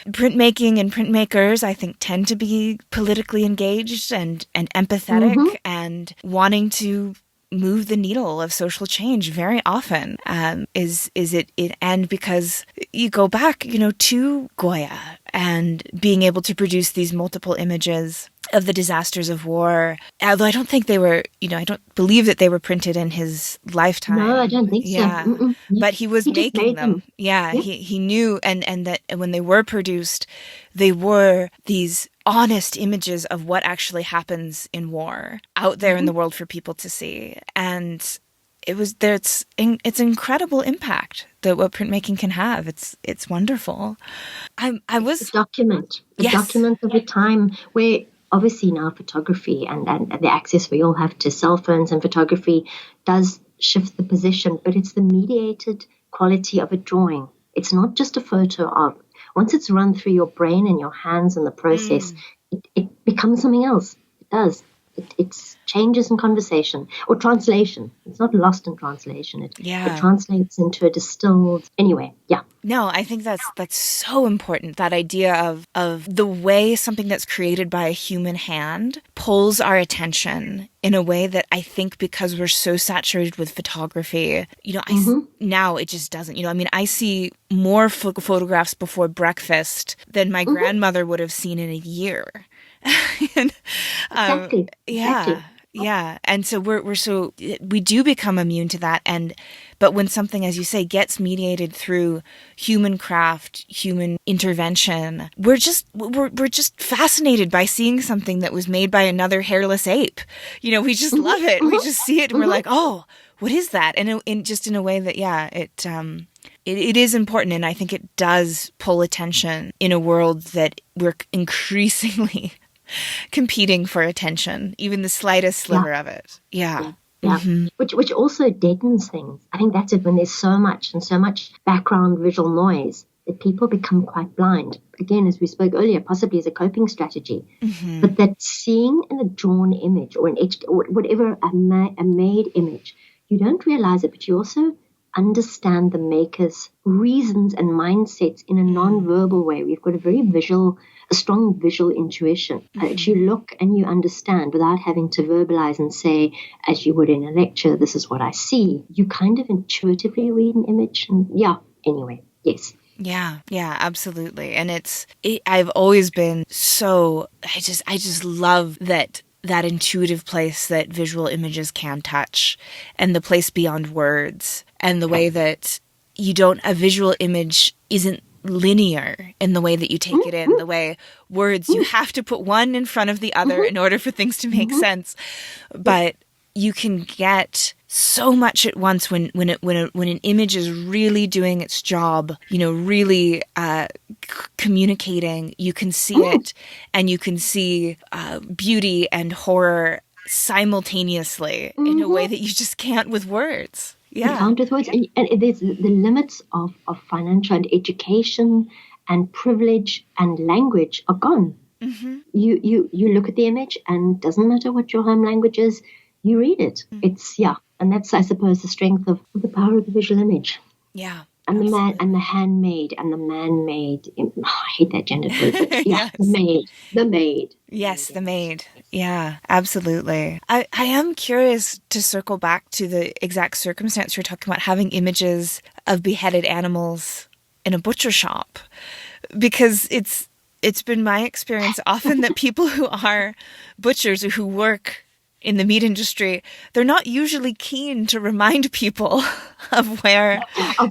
printmaking and printmakers, I think, tend to be politically engaged and empathetic and wanting to move the needle of social change very often is it and because you go back to Goya and being able to produce these multiple images of the disasters of war, although I don't think they were, I don't believe that they were printed in his lifetime. No, I don't think so. But he was making them. Yeah, yeah. He knew, and that when they were produced, they were these honest images of what actually happens in war out there in the world for people to see. And it's incredible impact that what printmaking can have. It's wonderful. It's a document of a time where obviously now photography and the access we all have to cell phones and photography does shift the position, but it's the mediated quality of a drawing. It's not just a photo of. Once it's run through your brain and your hands in the process, it becomes something else. It does. It changes in conversation or translation. It's not lost in translation. It translates into a distilled. Anyway, yeah. No, I think that's so important. That idea of the way something that's created by a human hand pulls our attention in a way that I think, because we're so saturated with photography, now it just doesn't. I see more photographs before breakfast than my grandmother would have seen in a year. And, Exactly. Yeah. And so we do become immune to that. But when something, as you say, gets mediated through human craft, human intervention, we're just fascinated by seeing something that was made by another hairless ape. We just love it. We just see it and we're like, oh, what is that? And in a way that, it is important. And I think it does pull attention in a world that we're increasingly competing for attention, even the slightest sliver of it. Yeah. Which also deadens things. I think that's it, when there's so much background visual noise that people become quite blind. Again, as we spoke earlier, possibly as a coping strategy. But that seeing in a drawn image or an etched or whatever, a made image, you don't realize it, but you also understand the maker's reasons and mindsets in a non-verbal way. We've got a strong visual intuition that you look and you understand without having to verbalize and say, as you would in a lecture, this is what I see. You kind of intuitively read an image. And anyway, yes. Yeah, absolutely. And I've always been I just love that intuitive place that visual images can touch, and the place beyond words, and the way that a visual image isn't linear in the way that you take it in, the way words, you have to put one in front of the other in order for things to make sense. But you can get so much at once when an image is really doing its job, really communicating. You can see it, and you can see beauty and horror simultaneously in a way that you just can't with words. Yeah. You can't with words. And there's the limits of financial and education and privilege and language are gone. You look at the image, and it doesn't matter what your home language is, you read it. And that's, I suppose, the strength of the power of the visual image. Yeah. And the man and the handmade and the man-made. I hate that gendered word. But yes. The maid. Yes, the maid. Yeah, absolutely. I am curious to circle back to the exact circumstance you're talking about, having images of beheaded animals in a butcher shop, because it's been my experience often that people who are butchers or who work in the meat industry, they're not usually keen to remind people of where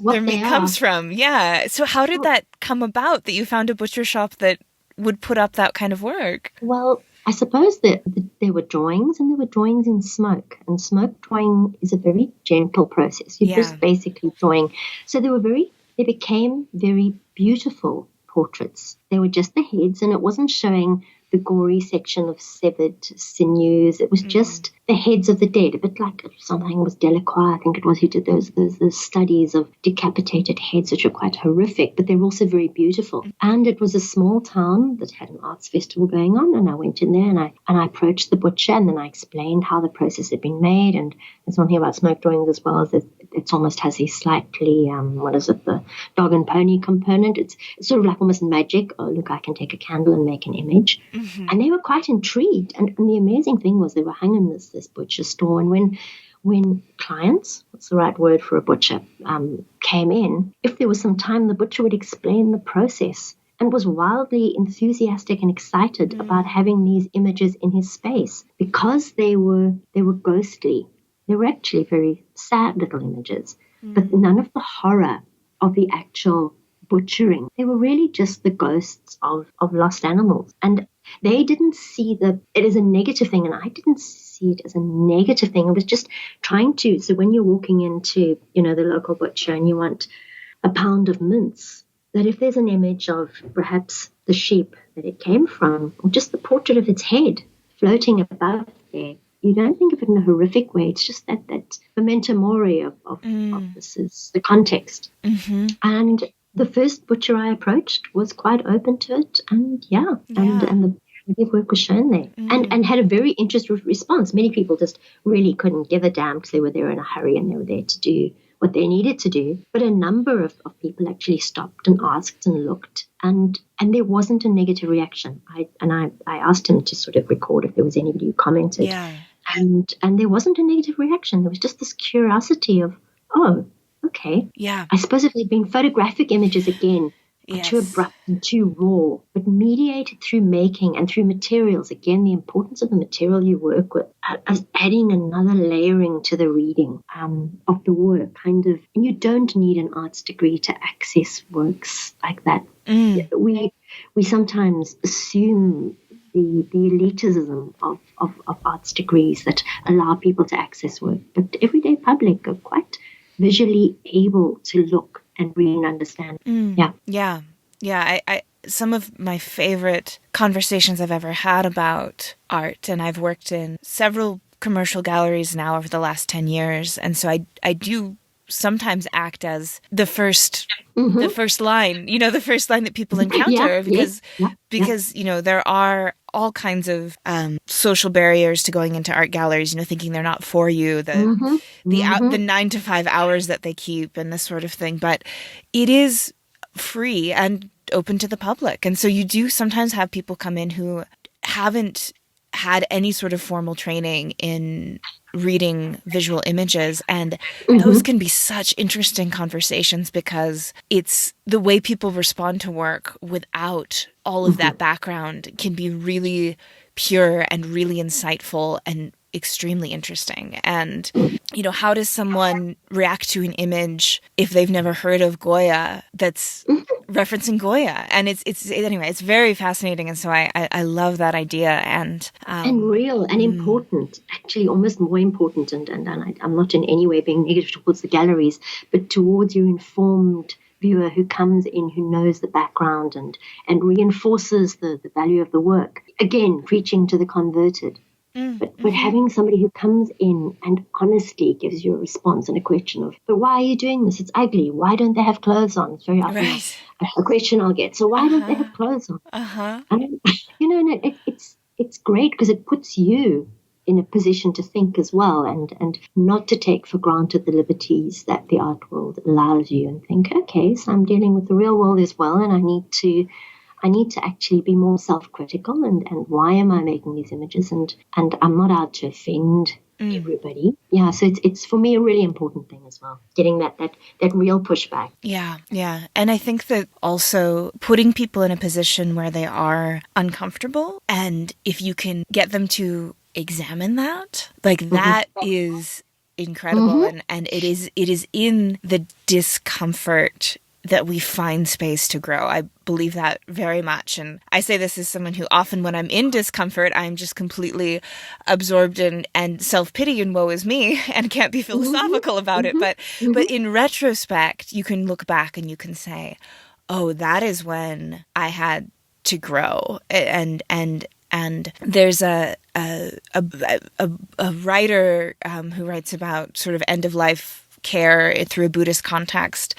their meat comes from. Yeah. So how did that come about, that you found a butcher shop that would put up that kind of work? Well, I suppose that there were drawings, and there were drawings in smoke. And smoke drawing is a very gentle process. You're just basically drawing. So they became very beautiful portraits. They were just the heads, and it wasn't showing the gory section of severed sinews. It was just the heads of the dead, a bit like something was Delacroix, I think it was, who did those studies of decapitated heads, which were quite horrific, but they were also very beautiful. And it was a small town that had an arts festival going on, and I went in there and I approached the butcher, and then I explained how the process had been made. And there's one thing about smoke drawings as well, is that it almost has a slightly, the dog and pony component. It's sort of like almost magic. Oh, look, I can take a candle and make an image. And they were quite intrigued. And the amazing thing was they were hung in this butcher store. And when clients, what's the right word for a butcher, came in, if there was some time, the butcher would explain the process and was wildly enthusiastic and excited about having these images in his space because they were ghostly. They were actually very sad little images, but none of the horror of the actual butchering. They were really just the ghosts of lost animals. And they didn't see it as a negative thing, and I didn't see it as a negative thing. It was just trying to, so when you're walking into, the local butcher and you want a pound of mince, that if there's an image of perhaps the sheep that it came from, or just the portrait of its head floating above there, you don't think of it in a horrific way. It's just that memento mori of this is the context. And the first butcher I approached was quite open to it, and the body of work was shown there, and had a very interested response. Many people just really couldn't give a damn because they were there in a hurry and they were there to do what they needed to do. But a number of people actually stopped and asked and looked, and there wasn't a negative reaction. I asked him to sort of record if there was anybody who commented, and there wasn't a negative reaction. There was just this curiosity of, oh, okay. Yeah. I suppose if they'd been photographic images again, too abrupt and too raw, but mediated through making and through materials, again, the importance of the material you work with, as adding another layering to the reading of the work, kind of. And you don't need an arts degree to access works like that. We sometimes assume the elitism of arts degrees that allow people to access work, but the everyday public are quite visually able to look and read and understand. I some of my favorite conversations I've ever had about art, and I've worked in several commercial galleries now over the last 10 years, and so I do sometimes act as the first line, the first line that people encounter, because there are all kinds of social barriers to going into art galleries, thinking they're not for you, the 9 to 5 hours that they keep and this sort of thing. But it is free and open to the public. And so you do sometimes have people come in who haven't had any sort of formal training in reading visual images, and those can be such interesting conversations because it's the way people respond to work without all of that background can be really pure and really insightful and extremely interesting. And how does someone react to an image if they've never heard of Goya that's referencing Goya? And it's very fascinating, and so I love that idea, and real and important, actually almost more important, and I'm not in any way being negative towards the galleries, but towards your informed viewer who comes in, who knows the background and reinforces the value of the work. Again, preaching to the converted. But having somebody who comes in and honestly gives you a response and a question of, but why are you doing this? It's ugly. Why don't they have clothes on? It's very often a question I'll get. So why don't they have clothes on? And, it's great because it puts you in a position to think as well, and not to take for granted the liberties that the art world allows you, and think, okay, so I'm dealing with the real world as well, and I need to actually be more self-critical, and why am I making these images, and I'm not out to offend everybody. Yeah, so it's for me a really important thing as well, getting that real pushback. Yeah. And I think that also putting people in a position where they are uncomfortable, and if you can get them to examine that, that is incredible, and it is in the discomfort that we find space to grow. I believe that very much. And I say this as someone who often, when I'm in discomfort, I'm just completely absorbed and self-pity and woe is me and can't be philosophical about it. But in retrospect, you can look back and you can say, oh, that is when I had to grow. And there's a writer who writes about sort of end of life care through a Buddhist context.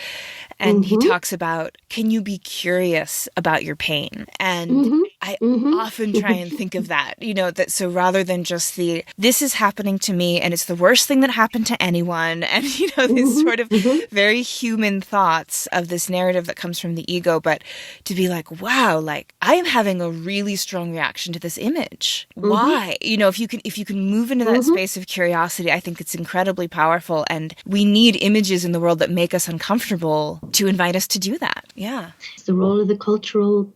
And he talks about, can you be curious about your pain? And I often try and think of that, that so rather than just this is happening to me and it's the worst thing that happened to anyone. And, this sort of very human thoughts of this narrative that comes from the ego, but to be like, wow, like I am having a really strong reaction to this image. Why? If you can move into that space of curiosity, I think it's incredibly powerful. And we need images in the world that make us uncomfortable to invite us to do that. Yeah. It's the role of the cultural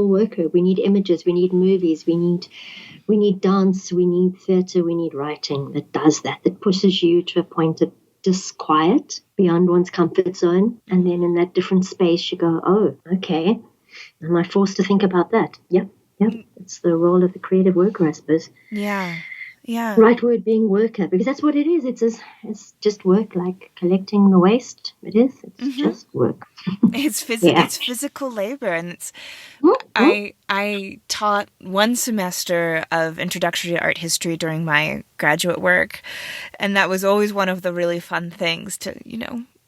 worker. We need images, we need movies, we need dance, we need theatre, we need writing that does that pushes you to a point of disquiet beyond one's comfort zone. And then in that different space you go, oh, okay, am I forced to think about that? Yep. It's the role of the creative worker, I suppose. Yeah. Yeah. Right word being worker, because that's what it is. It's just work, like collecting the waste. It is. It's just work. It's physical labor, and it's. I taught one semester of introductory art history during my graduate work, and that was always one of the really fun things to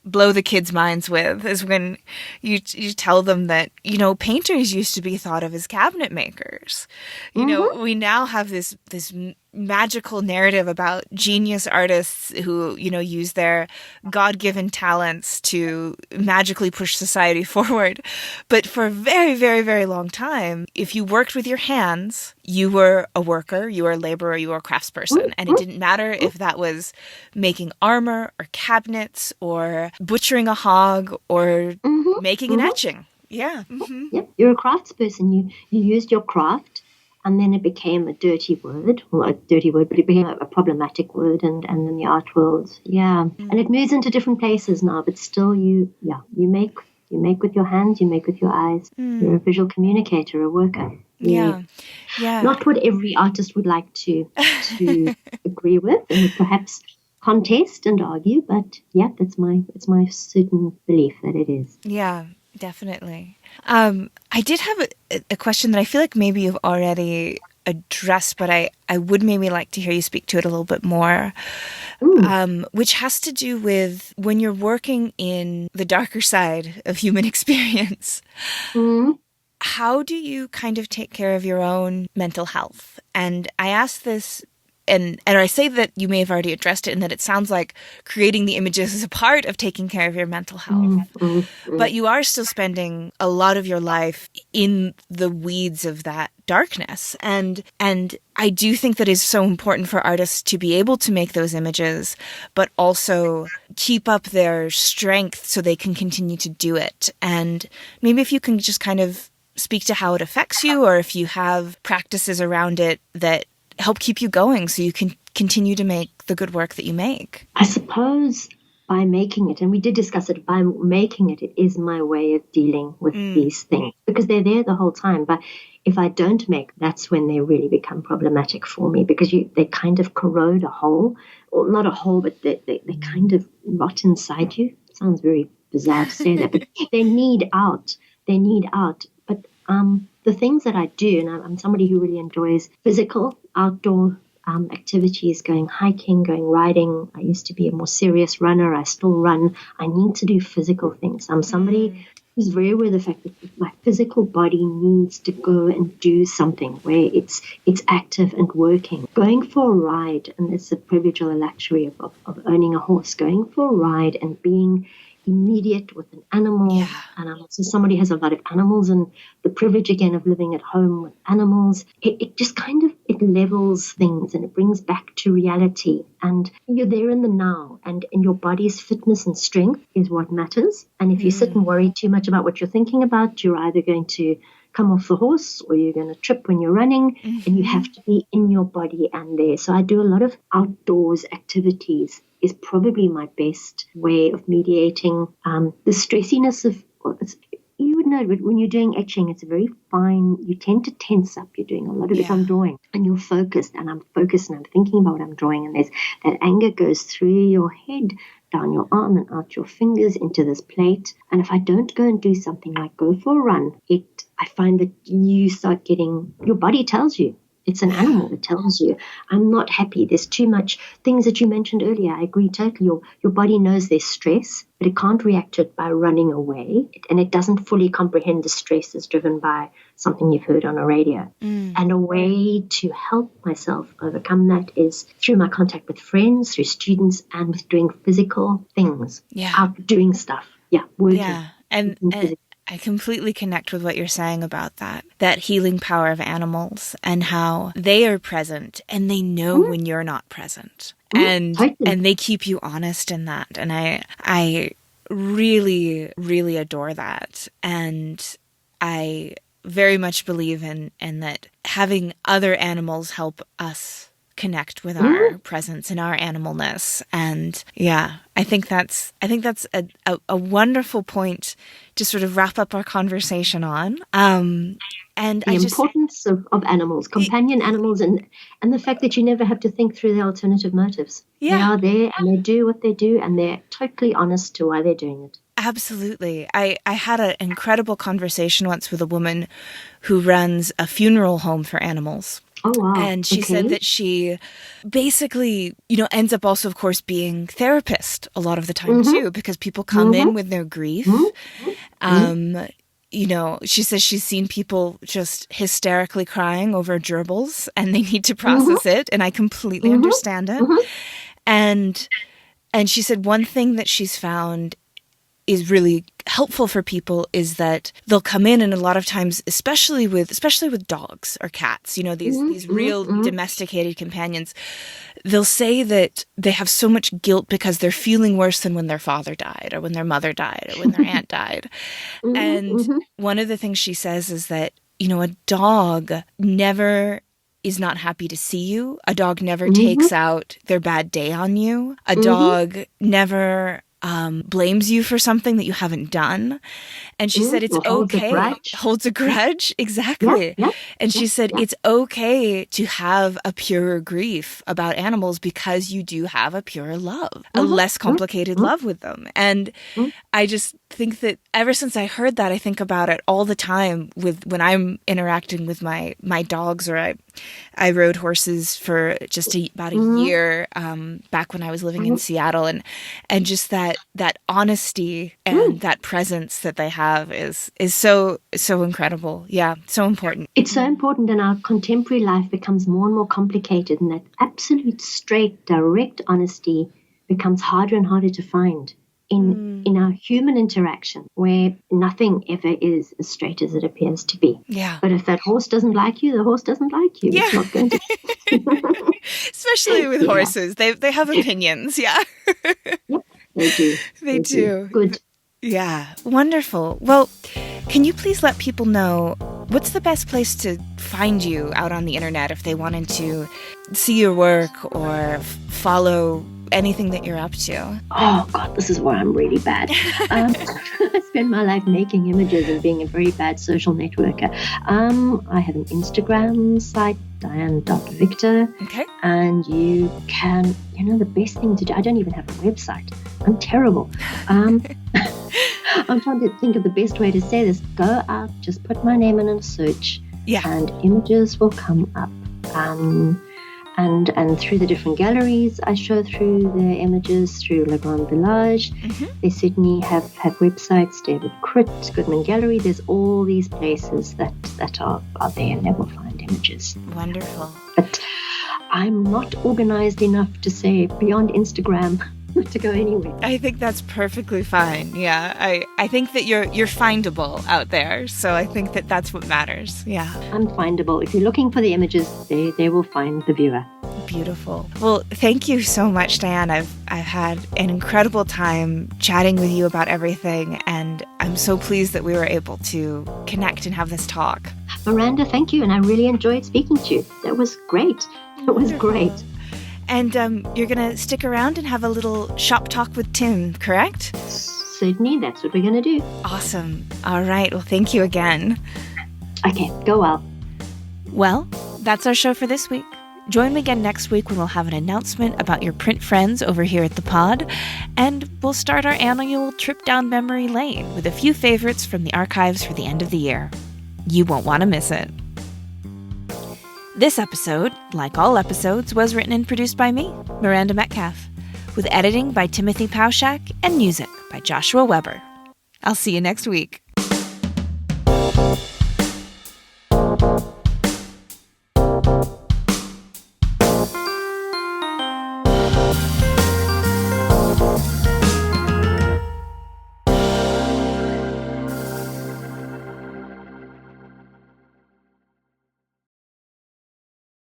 blow the kids' minds with, is when you tell them that, painters used to be thought of as cabinet makers. We now have this magical narrative about genius artists who, use their God-given talents to magically push society forward. But for a very, very, very long time, if you worked with your hands, you were a worker, you were a laborer, you were a craftsperson. And it didn't matter if that was making armor or cabinets or butchering a hog or making an etching. Yeah. Yep. You're a craftsperson. You used your craft. And then it became a dirty word. Well, not a dirty word, but it became a problematic word. And in the art world, And it moves into different places now, but still you make with your hands, you make with your eyes. You're a visual communicator, a worker. Yeah. Not what every artist would like to agree with and would perhaps contest and argue, but it's my certain belief that it is. Yeah. Definitely. I did have a question that I feel like maybe you've already addressed, but I would maybe like to hear you speak to it a little bit more, which has to do with when you're working in the darker side of human experience. How do you kind of take care of your own mental health? And I ask this, and I say that you may have already addressed it, and that it sounds like creating the images is a part of taking care of your mental health. But you are still spending a lot of your life in the weeds of that darkness. And I do think that it's so important for artists to be able to make those images, but also keep up their strength so they can continue to do it. And maybe if you can just kind of speak to how it affects you, or if you have practices around it that help keep you going so you can continue to make the good work that you make. I suppose by making it, and we did discuss it, by making it, it is my way of dealing with these things, because they're there the whole time. But if I don't make, that's when they really become problematic for me, because they kind of corrode a hole, or not a hole, but they kind of rot inside you. It sounds very bizarre to say that, but they need out. But the things that I do, and I'm somebody who really enjoys physical outdoor activities, going hiking, going riding. I used to be a more serious runner. I still run. I need to do physical things. I'm somebody who's very aware of the fact that my physical body needs to go and do something where it's active and working. Going for a ride, and it's a privilege or a luxury of owning a horse, going for a ride and being immediate with an animal. And I'm also somebody who has a lot of animals, and the privilege again of living at home with animals, it just kind of, it levels things and it brings back to reality, and you're there in the now, and your body's fitness and strength is what matters. And if you sit and worry too much about what you're thinking about, you're either going to come off the horse or you're going to trip when you're running, and you have to be in your body and there. So I do a lot of outdoors activities is probably my best way of mediating the stressiness of, you would know, but when you're doing etching, it's very fine. You tend to tense up. You're doing a lot of it on drawing, and you're focused, and I'm focused, and I'm thinking about what I'm drawing, and there's that anger goes through your head, down your arm and out your fingers into this plate. And if I don't go and do something like go for a run, I find that you start getting, your body tells you. It's an animal that tells you, I'm not happy. There's too much things that you mentioned earlier. I agree totally. Your body knows there's stress, but it can't react to it by running away. And it doesn't fully comprehend the stress that's driven by something you've heard on a radio. And a way to help myself overcome that is through my contact with friends, through students, and with doing physical things. Out doing stuff. Working. And I completely connect with what you're saying about that healing power of animals and how they are present and they know when you're not present. And they keep you honest in that. And I really, really adore that. And I very much believe in that having other animals help us connect with our presence and our animalness. And I think that's a wonderful point to sort of wrap up our conversation on. And the importance of animals, companion animals, and the fact that you never have to think through the alternative motives. They are there and they do what they do, and they're totally honest to why they're doing it. Absolutely. I had an incredible conversation once with a woman who runs a funeral home for animals. Oh, wow. And she said that she basically, ends up also, of course, being therapist a lot of the time too, because people come in with their grief. She says she's seen people just hysterically crying over gerbils and they need to process it. And I completely understand it. And she said one thing that she's found is really helpful for people is that they'll come in, and a lot of times, especially with dogs or cats, these real domesticated companions, they'll say that they have so much guilt because they're feeling worse than when their father died or when their mother died or when their aunt died. And one of the things she says is that, a dog never is not happy to see you. A dog never takes out their bad day on you. A dog never blames you for something that you haven't done. And she said it's okay. Holds a grudge. Exactly. And she said it's okay to have a purer grief about animals because you do have a purer love, a less complicated love with them. And I just think that ever since I heard that, I think about it all the time when I'm interacting with my dogs, or I rode horses for just about a year back when I was living in Seattle, and just that honesty and that presence that they have is so incredible. Yeah, so important. It's so important, and our contemporary life becomes more and more complicated, and that absolute, straight, direct honesty becomes harder and harder to find in our human interaction, where nothing ever is as straight as it appears to be. Yeah. But if that horse doesn't like you, the horse doesn't like you. Yeah. It's not going to. Especially with horses. They have opinions. Yeah. Yep, they do. They do. Good. Yeah. Wonderful. Well, can you please let people know what's the best place to find you out on the internet if they wanted to see your work or follow anything that you're up to? Oh, God, this is where I'm really bad. I spend my life making images and being a very bad social networker. I have an Instagram site, Diane Victor. Okay. And you can, the best thing to do, I don't even have a website. I'm terrible. I'm trying to think of the best way to say this. Go out, just put my name in a search, and images will come up. And through the different galleries I show through the images, through Le Grand Village. They certainly have websites, David Critt, Goodman Gallery. There's all these places that are there, and they will find images. Wonderful. But I'm not organized enough to say beyond Instagram to go anywhere. I think that's perfectly fine. Yeah, I think that you're findable out there, so I think that that's what matters. Yeah, I'm findable. If you're looking for the images, they will find the viewer. Beautiful. Well, thank you so much, Diane. I've had an incredible time chatting with you about everything, and I'm so pleased that we were able to connect and have this talk. Miranda, thank you, and I really enjoyed speaking to you. That was great. It was great. And you're going to stick around and have a little shop talk with Tim, correct? Certainly, that's what we're going to do. Awesome. All right. Well, thank you again. Okay, go well. Well, that's our show for this week. Join me again next week when we'll have an announcement about your print friends over here at the pod, and we'll start our annual trip down memory lane with a few favorites from the archives for the end of the year. You won't want to miss it. This episode, like all episodes, was written and produced by me, Miranda Metcalf, with editing by Timothy Pauschak and music by Joshua Weber. I'll see you next week.